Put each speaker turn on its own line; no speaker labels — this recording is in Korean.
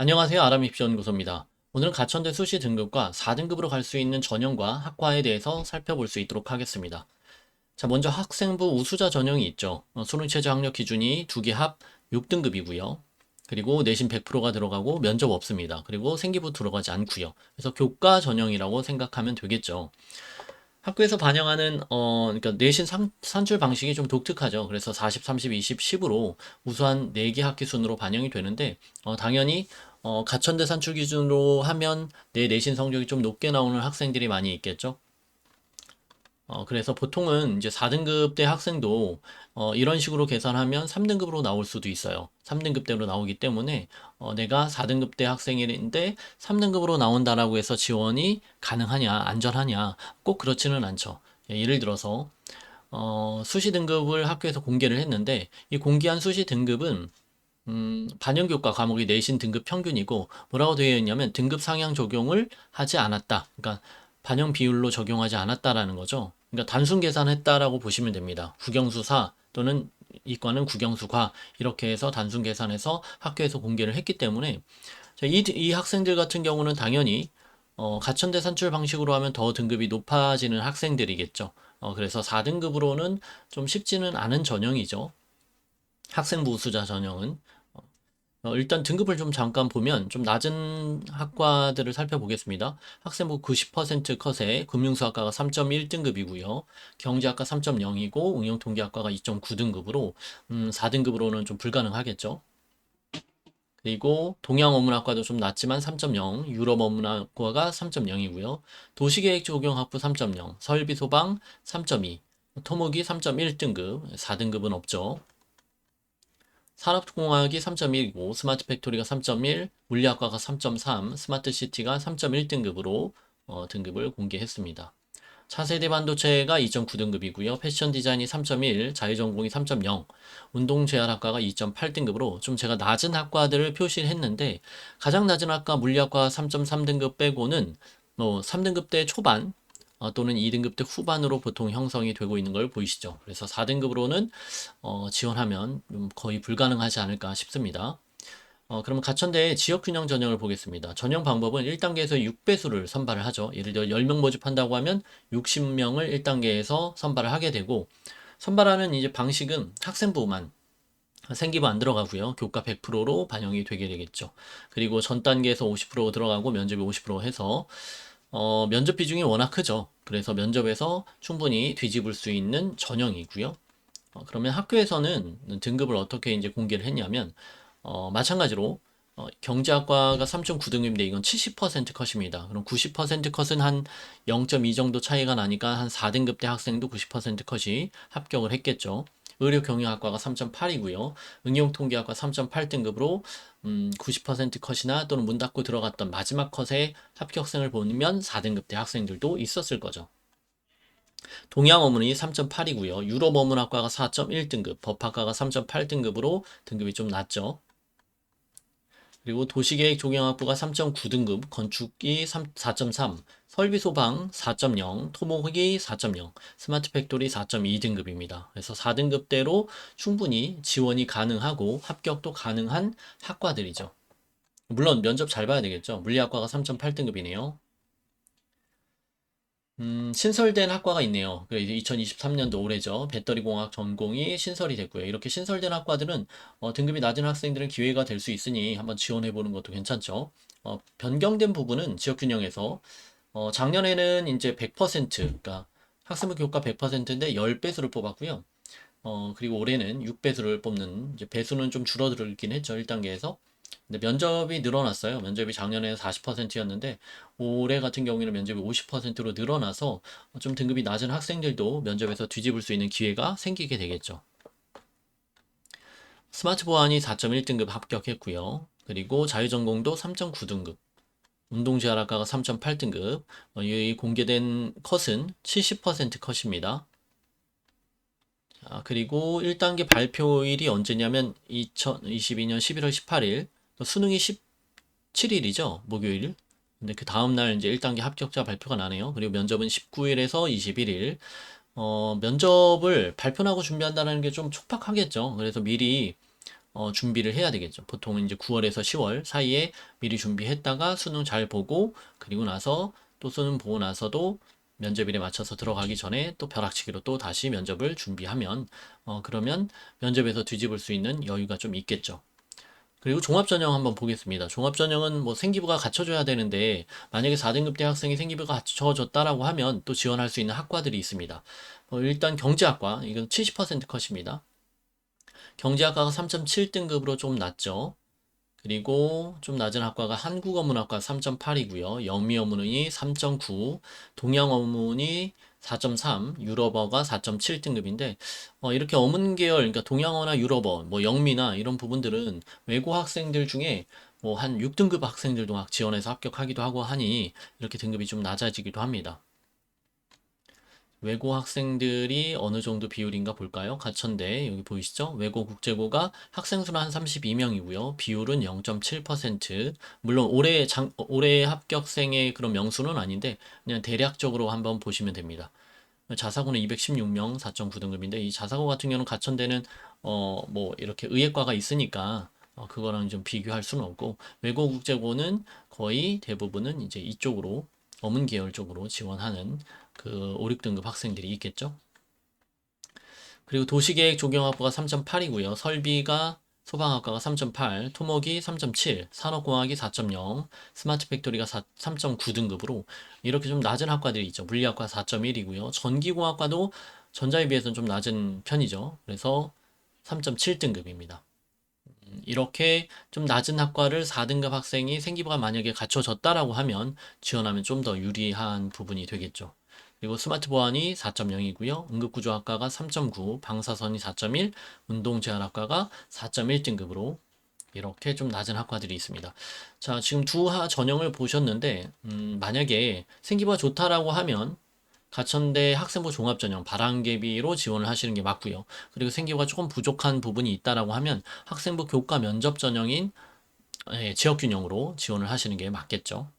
안녕하세요. 아람입시연구소입니다. 오늘은 가천대 수시 등급과 4등급으로 갈 수 있는 전형과 학과에 대해서 살펴볼 수 있도록 하겠습니다. 자, 먼저 학생부 우수자 전형이 있죠. 수능체제 학력 기준이 2개 합 6등급이고요. 그리고 내신 100%가 들어가고 면접 없습니다. 그리고 생기부 들어가지 않고요. 그래서 교과 전형이라고 생각하면 되겠죠. 학교에서 반영하는 그러니까 내신 산출 방식이 좀 독특하죠. 그래서 40, 30, 20, 10으로 우수한 4개 학기 순으로 반영이 되는데 당연히 가천대 산출 기준으로 하면 내 내신 성적이 좀 높게 나오는 학생들이 많이 있겠죠. 그래서 보통은 이제 4등급대 학생도 이런 식으로 계산하면 3등급으로 나올 수도 있어요. 3등급대로 나오기 때문에 내가 4등급대 학생인데 3등급으로 나온다라고 해서 지원이 가능하냐, 안전하냐, 꼭 그렇지는 않죠. 예를 들어서 수시 등급을 학교에서 공개를 했는데 이 공개한 수시 등급은 반영교과 과목이 내신 등급 평균이고 뭐라고 되어 있냐면 등급 상향 적용을 하지 않았다. 그러니까 반영 비율로 적용하지 않았다라는 거죠. 그러니까 단순 계산했다라고 보시면 됩니다. 국영수4 또는 이과는 국영수과 이렇게 해서 단순 계산해서 학교에서 공개를 했기 때문에 이 학생들 같은 경우는 당연히 가천대 산출 방식으로 하면 더 등급이 높아지는 학생들이겠죠. 그래서 4등급으로는 좀 쉽지는 않은 전형이죠. 학생부 우수자 전형은. 일단 등급을 좀 잠깐 보면 좀 낮은 학과들을 살펴보겠습니다. 학생부 90% 컷에 금융수학과가 3.1등급이고요. 경제학과 3.0이고 응용통계학과가 2.9등급으로 4등급으로는 좀 불가능하겠죠. 그리고 동양어문학과도 좀 낮지만 3.0, 유럽어문학과가 3.0이고요. 도시계획 적용학부 3.0, 설비소방 3.2, 토목이 3.1등급, 4등급은 없죠. 산업공학이 3.1이고 스마트 팩토리가 3.1, 물리학과가 3.3, 스마트 시티가 3.1등급으로 등급을 공개했습니다. 차세대 반도체가 2.9등급이고요. 패션 디자인이 3.1, 자유전공이 3.0, 운동재활학과가 2.8등급으로 좀 제가 낮은 학과들을 표시를 했는데 가장 낮은 학과 물리학과 3.3등급 빼고는 뭐 3등급대 초반 또는 2등급대 후반으로 보통 형성이 되고 있는 걸 보이시죠. 그래서 4등급으로는 지원하면 거의 불가능하지 않을까 싶습니다. 그러면 가천대의 지역균형 전형을 보겠습니다. 전형 방법은 1단계에서 6배수를 선발을 하죠. 예를 들어 10명 모집한다고 하면 60명을 1단계에서 선발을 하게 되고, 선발하는 이제 방식은 학생부만 생기부 안 들어가고요. 교과 100%로 반영이 되게 되겠죠. 그리고 전 단계에서 50% 들어가고 면접이 50% 해서 면접 비중이 워낙 크죠. 그래서 면접에서 충분히 뒤집을 수 있는 전형이고요. 그러면 학교에서는 등급을 어떻게 이제 공개를 했냐면 마찬가지로 경제학과가 3.9등급인데 이건 70% 컷입니다. 그럼 90% 컷은 한 0.2 정도 차이가 나니까 한 4등급대 학생도 90% 컷이 합격을 했겠죠. 의료경영학과가 3.8이고요. 응용통계학과 3.8등급으로 90% 컷이나 또는 문 닫고 들어갔던 마지막 컷의 합격생을 보면 4등급대 학생들도 있었을 거죠. 동양어문이 3.8이고요. 유럽어문학과가 4.1등급, 법학과가 3.8등급으로 등급이 좀 낮죠. 그리고 도시계획 조경학부가 3.9등급, 건축이 4.3, 설비소방 4.0, 토목이 4.0, 스마트 팩토리 4.2등급입니다. 그래서 4등급대로 충분히 지원이 가능하고 합격도 가능한 학과들이죠. 물론 면접 잘 봐야 되겠죠. 물리학과가 3.8등급이네요. 신설된 학과가 있네요. 2023년도 올해죠. 배터리공학 전공이 신설이 됐고요. 이렇게 신설된 학과들은 등급이 낮은 학생들은 기회가 될 수 있으니 한번 지원해보는 것도 괜찮죠. 변경된 부분은 지역균형에서 작년에는 이제 100%, 그러니까 학생부 교과 100%인데 10배수를 뽑았고요. 그리고 올해는 6배수를 뽑는, 이제 배수는 좀 줄어들긴 했죠. 1단계에서. 근데 면접이 늘어났어요. 면접이 작년에 40%였는데 올해 같은 경우에는 면접이 50%로 늘어나서 좀 등급이 낮은 학생들도 면접에서 뒤집을 수 있는 기회가 생기게 되겠죠. 스마트 보안이 4.1등급 합격했고요. 그리고 자유전공도 3.9등급, 운동재활학과가 3.8등급, 이 공개된 컷은 70% 컷입니다. 그리고 1단계 발표일이 언제냐면 2022년 11월 18일, 수능이 17일이죠, 목요일. 근데 그 다음날 이제 1단계 합격자 발표가 나네요. 그리고 면접은 19일에서 21일. 면접을 발표하고 준비한다는 게 좀 촉박하겠죠. 그래서 미리 준비를 해야 되겠죠. 보통은 이제 9월에서 10월 사이에 미리 준비했다가 수능 잘 보고 그리고 나서 또 수능 보고 나서도 면접일에 맞춰서 들어가기 전에 또 벼락치기로 또 다시 면접을 준비하면 그러면 면접에서 뒤집을 수 있는 여유가 좀 있겠죠. 그리고 종합전형 한번 보겠습니다. 종합전형은 뭐 생기부가 갖춰져야 되는데 만약에 4등급 대학생이 생기부가 갖춰졌다라고 하면 또 지원할 수 있는 학과들이 있습니다. 일단 경제학과 이건 70% 컷입니다. 경제학과가 3.7등급으로 좀 낮죠. 그리고 좀 낮은 학과가 한국어문학과 3.8이고요. 영미어문이 3.9, 동양어문이 4.3, 유럽어가 4.7등급인데 이렇게 어문 계열, 그러니까 동양어나 유럽어, 뭐 영미나 이런 부분들은 외고 학생들 중에 뭐 한 6등급 학생들도 막 지원해서 합격하기도 하고 하니 이렇게 등급이 좀 낮아지기도 합니다. 외고 학생들이 어느 정도 비율인가 볼까요? 가천대 여기 보이시죠? 외고 국제고가 학생 수는 한 32명이고요. 비율은 0.7%. 물론 올해 합격생의 그런 명수는 아닌데 그냥 대략적으로 한번 보시면 됩니다. 자사고는 216명 4.9등급인데 이 자사고 같은 경우는 가천대는 뭐 이렇게 의예과가 있으니까 그거랑 좀 비교할 수는 없고 외고 국제고는 거의 대부분은 이제 이쪽으로 어문 계열 쪽으로 지원하는 그 5, 6등급 학생들이 있겠죠. 그리고 도시계획 조경학부가 3.8이고요. 설비가 소방학과가 3.8, 토목이 3.7, 산업공학이 4.0, 스마트 팩토리가 3.9등급으로 이렇게 좀 낮은 학과들이 있죠. 물리학과 4.1이고요. 전기공학과도 전자에 비해서는 좀 낮은 편이죠. 그래서 3.7등급입니다. 이렇게 좀 낮은 학과를 4등급 학생이 생기부가 만약에 갖춰졌다라고 하면 지원하면 좀 더 유리한 부분이 되겠죠. 그리고 스마트 보안이 4.0이고요. 응급구조학과가 3.9, 방사선이 4.1, 운동재활학과가 4.1등급으로 이렇게 좀 낮은 학과들이 있습니다. 자, 지금 두 전형을 보셨는데 만약에 생기부가 좋다라고 하면 가천대 학생부 종합전형 바람개비로 지원을 하시는 게 맞고요. 그리고 생기부가 조금 부족한 부분이 있다라고 하면 학생부 교과 면접 전형인 지역균형으로 지원을 하시는 게 맞겠죠.